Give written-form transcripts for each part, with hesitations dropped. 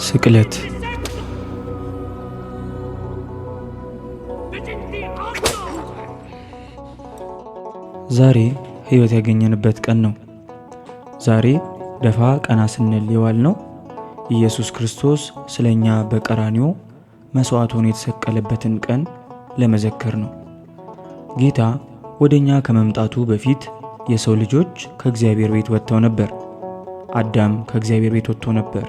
ስቅለት ዛሬ ሕይወት ያገኘንበት ቀን ነው። ዛሬ ደፋ ቀና ስንል የዋልነው ኢየሱስ ክርስቶስ ስለኛ በቀራንዮ መስዋዕት ሆኖ የተሰቀለበትን ቀን ለመዘከር ነው። ጌታ ወደኛ ከመምጣቱ በፊት የሰው ልጆች ከእግዚአብሔር ቤት ወጥተው ነበር። አዳም ከእግዚአብሔር ቤት ወጥቶ ነበር።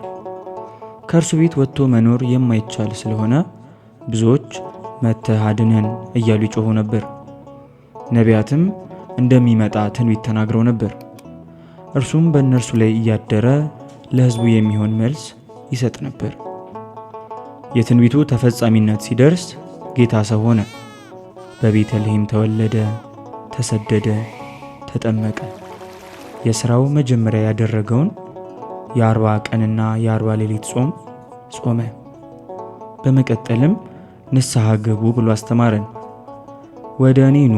ከእርሱ ቤት ወጥቶ መኖር የማይቻል ስለሆነ ብዙዎች መጥተህ አድነን እያሉ ይጮኹ ነበር። ነቢያትም እንደሚመጣ ትንቢት ተናግረው ነበር። እርሱም በእነርሱ ላይ እያደረ ለሕዝቡ የሚሆን መልስ ይሰጥ ነበር። የትንቢቱ ተፈጻሚነት ሲደርስ ጌታ ሰው ሆነ። በቤተልሔም ተወለደ፣ ተሰደደ፣ ተጠመቀ። የሥራው መጀመሪያ ያደረገውን የ40 ቀንና የ40 ሌሊት ጾም ጾመ። በመቀጠልም ንስሐ ግቡ ብሎ አስተማረን። ወደ እኔ ኑ፣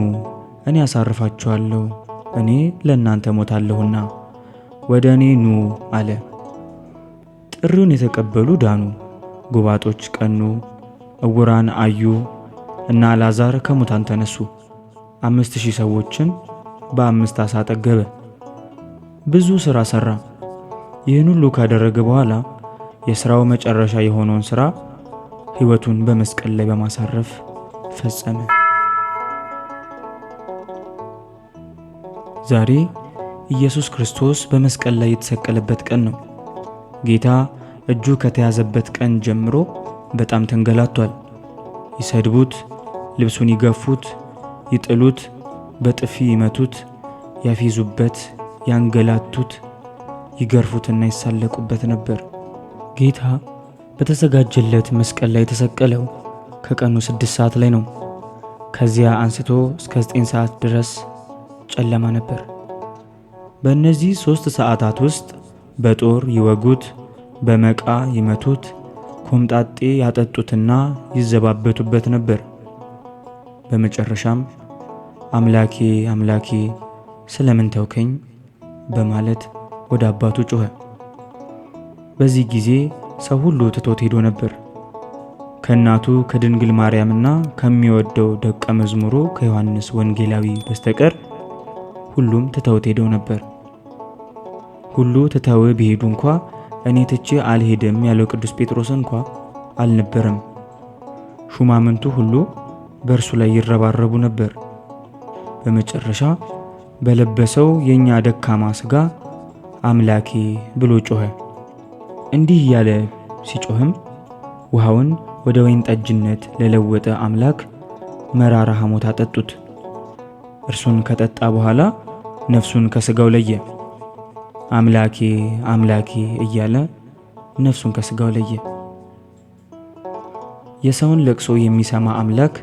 እኔ አሳርፋችኋለሁ፣ እኔ ለእናንተ ሞታለሁና ወደ እኔ ኑ አለ። ጥሪውን የተቀበሉ ዳኑ፣ ጎባጦች ቀኑ፣ ዕውራን አዩ እና አልዓዛር ከሙታን ተነሱ። 5000 ሰዎችን በ5 ዓሣ ጠገበ። ብዙ ሥራ ሠራ። ይህን ሁሉ ካደረገ በኋላ የሥራው መጨረሻ የሆነውን ሥራ ሕይወቱን በመስቀል ላይ በማሳረፍ ፈጸመ። ዛሬ ኢየሱስ ክርስቶስ በመስቀል ላይ የተሰቀለበት ቀን ነው። ጌታ እጁ ከተያዘበት ቀን ጀምሮ በጣም ተንገላቷል። ይሰድቡት፣ ልብሱን ይገፉት፣ ይጥሉት፣ በጥፊ ይመቱት፣ ያፌዙበት፣ ያንገላቱት፣ ይገርፉትና ይሳለቁበት ነበር። ጌታ በተዘጋጀለት መስቀል ላይ የተሰቀለው ከቀኑ 6 ሰዓት ላይ ነው። ከዚያ አንስቶ እስከ 9 ሰዓት ድረስ ጨለማ ነበር። በእነዚህ 3 ሰዓታት ውስጥ በጦር ይወጉት፣ በመቃ ይመቱት፣ ኮምጣጤ ያጠጡትና ይዘባበቱበት ነበር። በመጨረሻም አምላኬ አምላኬ ስለምን ተውከኝ በማለት ወደ አባቱ ጮኸ። በዚህ ጊዜ ሰው ሁሉ ትቶት ሄዶ ነበር። ከእናቱ ከድንግል ማርያምና ከሚወደው ደቀ መዝሙሩ ከዮሐንስ ወንጌላዊ በስተቀር ሁሉም ትተውት ሄደው ነበር። ሁሉ ትተው ቢሄዱ እንኳ እኔ ትቼ አልሄድም ያለው ቅዱስ ጴጥሮስ እንኳ አልነበረም። ሹማምንቱ ሁሉ በእርሱ ላይ ይረባረቡ ነበር። በመጨረሻ በለበሰው የኛ ደካማ ሥጋ አምላኬ ብሎ ጮኸ። እንዲህ እያለ ሲጮህም ውሃውን ወደ ወይን ጠጅነት ለለወጠ አምላክ መራራ ሐሞት አጠጡት። እርሱን ከጠጣ በኋላ ነፍሱን ከሥጋው ለየ። አምላኬ አምላኬ እያለ ነፍሱን ከሥጋው ለየ። የሰውን ለቅሶ የሚሰማ አምላክ፣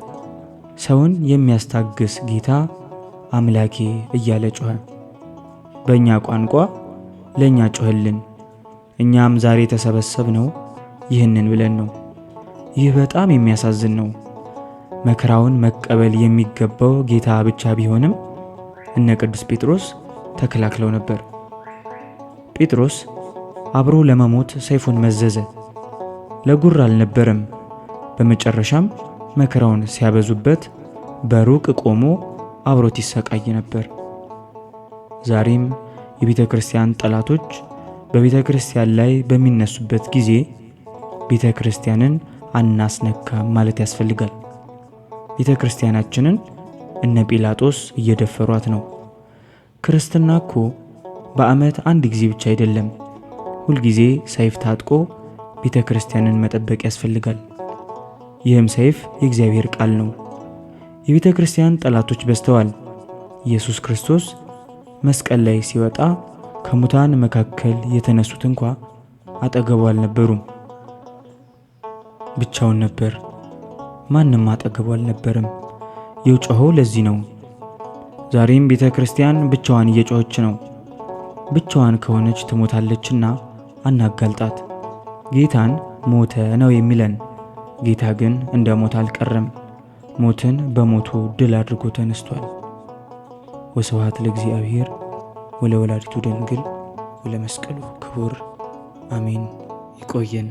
ሰውን የሚያስታግስ ጌታ አምላኬ እያለ ጮኸ። በእኛ ቋንቋ ለእኛ ጮኸልን። እኛም ዛሬ የተሰበሰብነው ይህንን ብለን ነው። ይህ በጣም የሚያሳዝን ነው። መከራውን መቀበል የሚገባው ጌታ ብቻ ቢሆንም እነ ቅዱስ ጴጥሮስ ተከላክለው ነበር። ጴጥሮስ አብሮ ለመሞት ሰይፉን መዘዘ። ለጉር አልነበረም። በመጨረሻም መከራውን ሲያበዙበት በሩቅ ቆሞ አብሮት ይሰቃይ ነበር። ዛሬም የቤተ ክርስቲያን ጠላቶች በቤተ ክርስቲያን ላይ በሚነሱበት ጊዜ ቤተ ክርስቲያንን አናስነካም ማለት ያስፈልጋል። ቤተ ክርስቲያናችንን እነ ጲላጦስ እየደፈሯት ነው። ክርስትና እኮ በዓመት አንድ ጊዜ ብቻ አይደለም። ሁልጊዜ ሰይፍ ታጥቆ ቤተ ክርስቲያንን መጠበቅ ያስፈልጋል። ይህም ሰይፍ የእግዚአብሔር ቃል ነው። የቤተ ክርስቲያን ጠላቶች በዝተዋል። ኢየሱስ ክርስቶስ መስቀል ላይ ሲወጣ ከሙታን መካከል የተነሱት እንኳ አጠገቡ አልነበሩም። ብቻውን ነበር። ማንም አጠገቡ አልነበረም። የጮኸው ለዚህ ነው። ዛሬም ቤተ ክርስቲያን ብቻዋን እየጮኸች ነው። ብቻዋን ከሆነች ትሞታለችና አናጋልጣት። ጌታን ሞተ ነው የሚለን። ጌታ ግን እንደ ሞት አልቀረም። ሞትን በሞቱ ድል አድርጎ ተነስቷል። ወስብሐት ለእግዚአብሔር ወለወላዲቱ ድንግል ወለመስቀሉ ክቡር አሜን። ይቆየን።